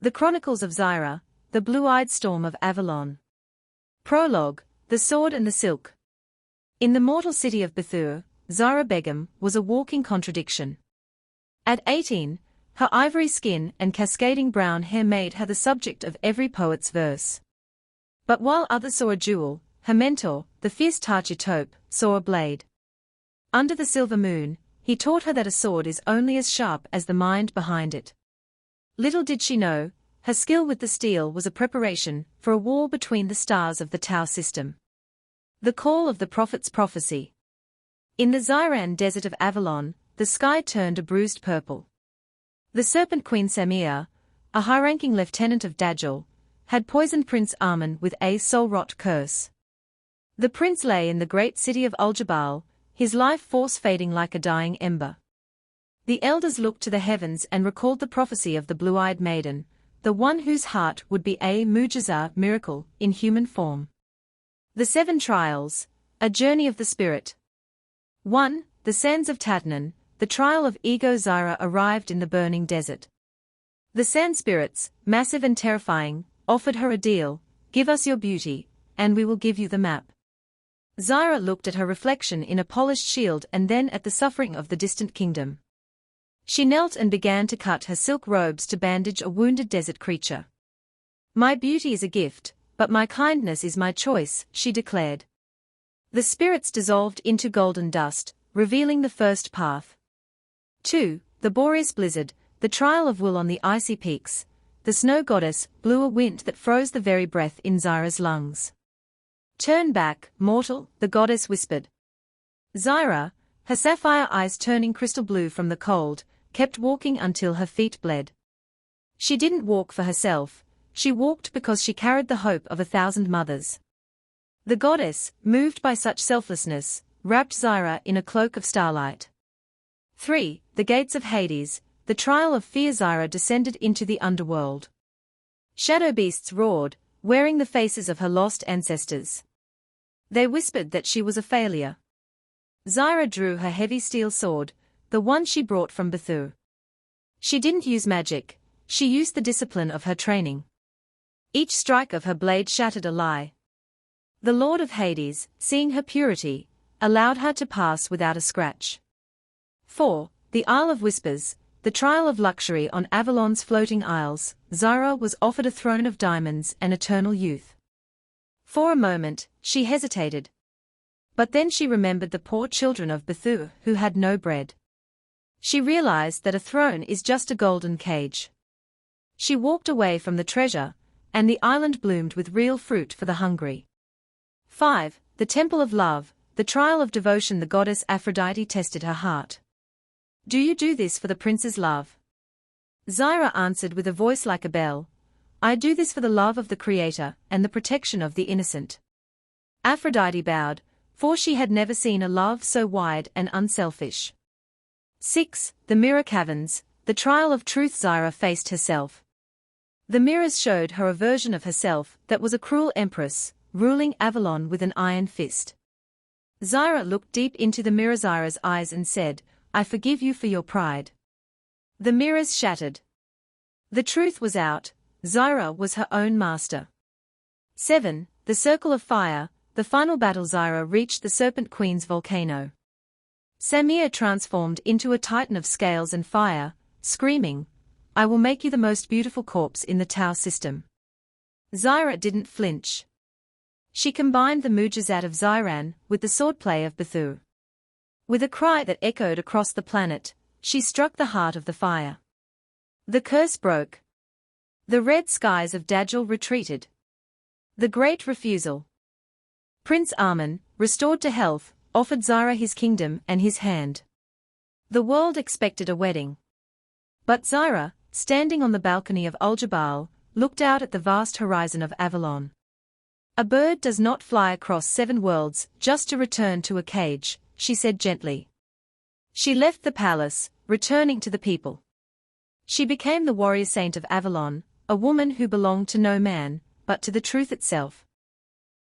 The Chronicles of Zaira, the Blue-Eyed Storm of Avalon. Prologue, the Sword and the Silk. In the mortal city of Bithoor, Zaira Begum was a walking contradiction. At 18, her ivory skin and cascading brown hair made her the subject of every poet's verse. But while others saw a jewel, her mentor, the fierce Tatya Tope, saw a blade. Under the silver moon, he taught her that a sword is only as sharp as the mind behind it. Little did she know, her skill with the steel was a preparation for a war between the stars of the Tao system. The call of the prophet's prophecy. In the Zayran Desert of Avalon, the sky turned a bruised purple. The Serpent Queen Samira, a high-ranking lieutenant of Dajjal, had poisoned Prince Arman with a soul-rot curse. The prince lay in the Great City of Al-Jabal, his life force fading like a dying ember. The elders looked to the heavens and recalled the prophecy of the Blue-Eyed Maiden, the one whose heart would be a mu'jiza miracle in human form. The 7 Trials, a journey of the spirit. 1. The sands of Tatnan, the trial of ego. Zaira arrived in the burning desert. The sand spirits, massive and terrifying, offered her a deal: give us your beauty, and we will give you the map. Zaira looked at her reflection in a polished shield and then at the suffering of the distant kingdom. She knelt and began to cut her silk robes to bandage a wounded desert creature. My beauty is a gift, but my kindness is my choice, she declared. The spirits dissolved into golden dust, revealing the first path. 2. The boreas blizzard, the trial of wool on the icy peaks. The snow goddess blew a wind that froze the very breath in Zaira's lungs. Turn back, mortal, the goddess whispered. Zaira, her sapphire eyes turning crystal blue from the cold, kept walking until her feet bled. She didn't walk for herself, she walked because she carried the hope of 1,000 mothers. The goddess, moved by such selflessness, wrapped Zaira in a cloak of starlight. 3. The gates of Hades, the trial of fear. Zaira descended into the underworld. Shadow beasts roared, wearing the faces of her lost ancestors. They whispered that she was a failure. Zaira drew her heavy steel sword, the one she brought from Bithoor. She didn't use magic, she used the discipline of her training. Each strike of her blade shattered a lie. The Lord of Hades, seeing her purity, allowed her to pass without a scratch. 4. The Isle of Whispers, the trial of luxury on Avalon's floating isles. Zaira was offered a throne of diamonds and eternal youth. For a moment, she hesitated. But then she remembered the poor children of Bithoor who had no bread. She realized that a throne is just a golden cage. She walked away from the treasure, and the island bloomed with real fruit for the hungry. 5. The Temple of Love, the trial of devotion. The goddess Aphrodite tested her heart. Do you do this for the prince's love? Zaira answered with a voice like a bell. I do this for the love of the Creator and the protection of the innocent. Aphrodite bowed, for she had never seen a love so wide and unselfish. 6. The Mirror Caverns, the trial of truth. Zaira faced herself. The mirrors showed her a version of herself that was a cruel empress, ruling Avalon with an iron fist. Zaira looked deep into the mirror. Zaira's eyes and said, I forgive you for your pride. The mirrors shattered. The truth was out, Zaira was her own master. 7. The Circle of Fire, the final battle. Zaira reached the Serpent Queen's volcano. Samira transformed into a titan of scales and fire, screaming, I will make you the most beautiful corpse in the Tao system. Zaira didn't flinch. She combined the mu'jizat of Zayran with the swordplay of Bithoor. With a cry that echoed across the planet, she struck the heart of the fire. The curse broke. The red skies of Dajjal retreated. The Great Refusal. Prince Arman, restored to health, offered Zaira his kingdom and his hand. The world expected a wedding. But Zaira, standing on the balcony of Al-Jabal, looked out at the vast horizon of Avalon. A bird does not fly across 7 worlds just to return to a cage, she said gently. She left the palace, returning to the people. She became the warrior saint of Avalon, a woman who belonged to no man, but to the truth itself.